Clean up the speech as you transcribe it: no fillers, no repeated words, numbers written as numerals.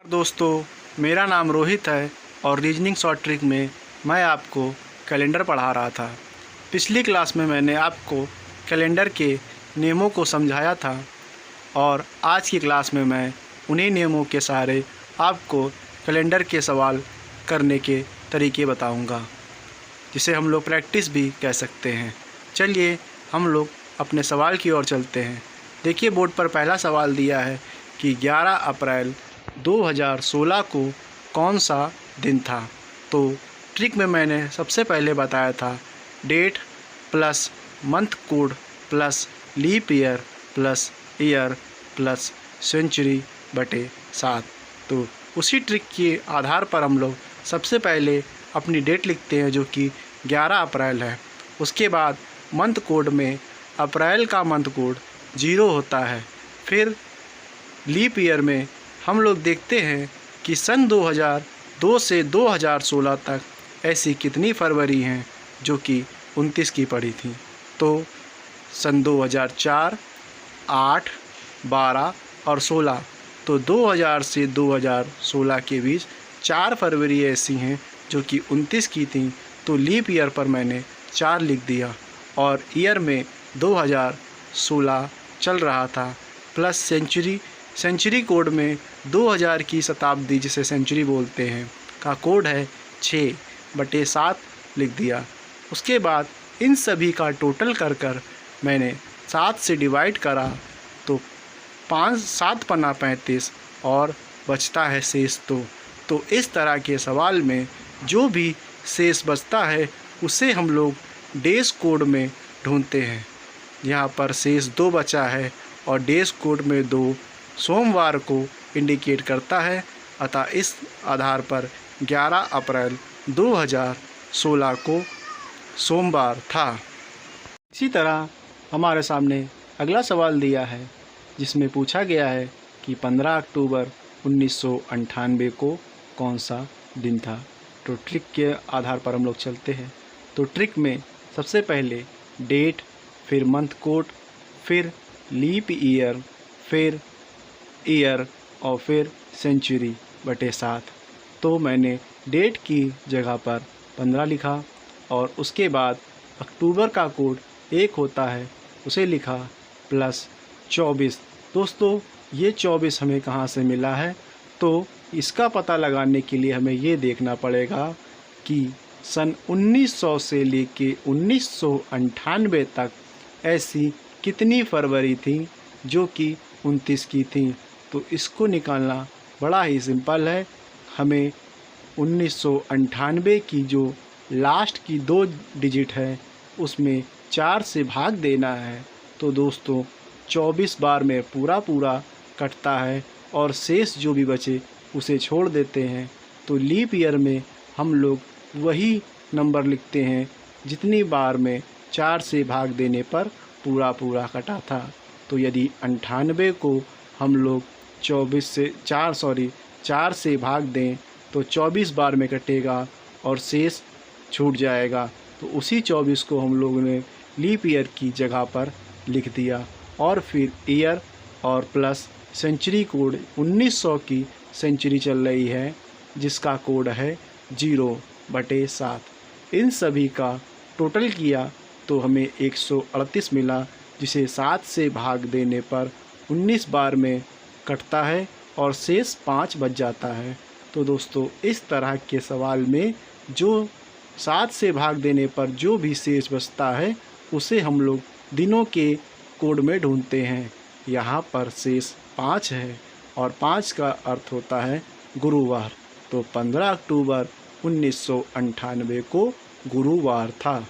दोस्तों, मेरा नाम रोहित है और रीजनिंग शॉर्ट ट्रिक में मैं आपको कैलेंडर पढ़ा रहा था। पिछली क्लास में मैंने आपको कैलेंडर के नियमों को समझाया था और आज की क्लास में मैं उन्हीं नियमों के सहारे आपको कैलेंडर के सवाल करने के तरीके बताऊंगा, जिसे हम लोग प्रैक्टिस भी कह सकते हैं। चलिए हम लोग अपने सवाल की ओर चलते हैं। देखिए, बोर्ड पर पहला सवाल दिया है कि 11 अप्रैल 2016 को कौन सा दिन था। तो ट्रिक में मैंने सबसे पहले बताया था date plus month code plus leap year plus year plus century बटे 7। तो उसी ट्रिक के आधार पर हम लोग सबसे पहले अपनी डेट लिखते हैं, जो कि 11 अप्रैल है। उसके बाद मंथ कोड में अप्रैल का मंथ कोड 0 होता है। फिर लीप ईयर में हम लोग देखते हैं कि सन 2002 से 2016 तक ऐसी कितनी फरवरी हैं जो कि 29 की पड़ी थी। तो सन 2004, 8, 12 और 16, तो 2000 से 2016 के बीच 4 फरवरी ऐसी हैं जो कि 29 की थी। तो लीप ईयर पर मैंने 4 लिख दिया और ईयर में 2016 चल रहा था, प्लस सेंचुरी कोड में 2000 की शताब्दी, जिसे सेंचुरी बोलते हैं, का कोड है 6/7 लिख दिया। उसके बाद इन सभी का टोटल कर मैंने 7 से डिवाइड करा तो 7 पन्ना 35 और बचता है शेष 2। तो इस तरह के सवाल में जो भी शेष बचता है उसे हम लोग डेज कोड में ढूंढते हैं। यहाँ पर शेष 2 बचा है और डेज कोड में 2 सोमवार को इंडिकेट करता है। अतः इस आधार पर 11 अप्रैल 2016 को सोमवार था। इसी तरह हमारे सामने अगला सवाल दिया है, जिसमें पूछा गया है कि 15 अक्टूबर 1998 को कौन सा दिन था। तो ट्रिक के आधार पर हम लोग चलते हैं। तो ट्रिक में सबसे पहले डेट, फिर मंथ कोड, फिर लीप ईयर, फिर ईयर और फिर सेंचुरी बटे 7। तो मैंने डेट की जगह पर 15 लिखा और उसके बाद अक्टूबर का कोड 1 होता है, उसे लिखा प्लस 24। दोस्तों, ये 24 हमें कहाँ से मिला है? तो इसका पता लगाने के लिए हमें ये देखना पड़ेगा कि सन 1900 से लेके 1998 तक ऐसी कितनी फरवरी थी जो कि 29 की थी। तो इसको निकालना बड़ा ही सिंपल है। हमें 1998 की जो लास्ट की 2 डिजिट है उसमें 4 से भाग देना है। तो दोस्तों 24 बार में पूरा कटता है और शेष जो भी बचे उसे छोड़ देते हैं। तो लीप ईयर में हम लोग वही नंबर लिखते हैं जितनी बार में 4 से भाग देने पर पूरा कटा था। तो यदि 98 को हम लोग 4 से भाग दें तो 24 बार में कटेगा और शेष छूट जाएगा। तो उसी 24 को हम लोगों ने लीप ईयर की जगह पर लिख दिया और फिर ईयर और प्लस सेंचुरी कोड 1900 की सेंचुरी चल रही है, जिसका कोड है 0/7। इन सभी का टोटल किया तो हमें 138 मिला, जिसे 7 से भाग देने पर 19 बार में कटता है और शेष 5 बच जाता है। तो दोस्तों इस तरह के सवाल में जो 7 से भाग देने पर जो भी शेष बचता है उसे हम लोग दिनों के कोड में ढूंढते हैं। यहाँ पर शेष 5 है और 5 का अर्थ होता है गुरुवार। तो 15 अक्टूबर 1998 को गुरुवार था।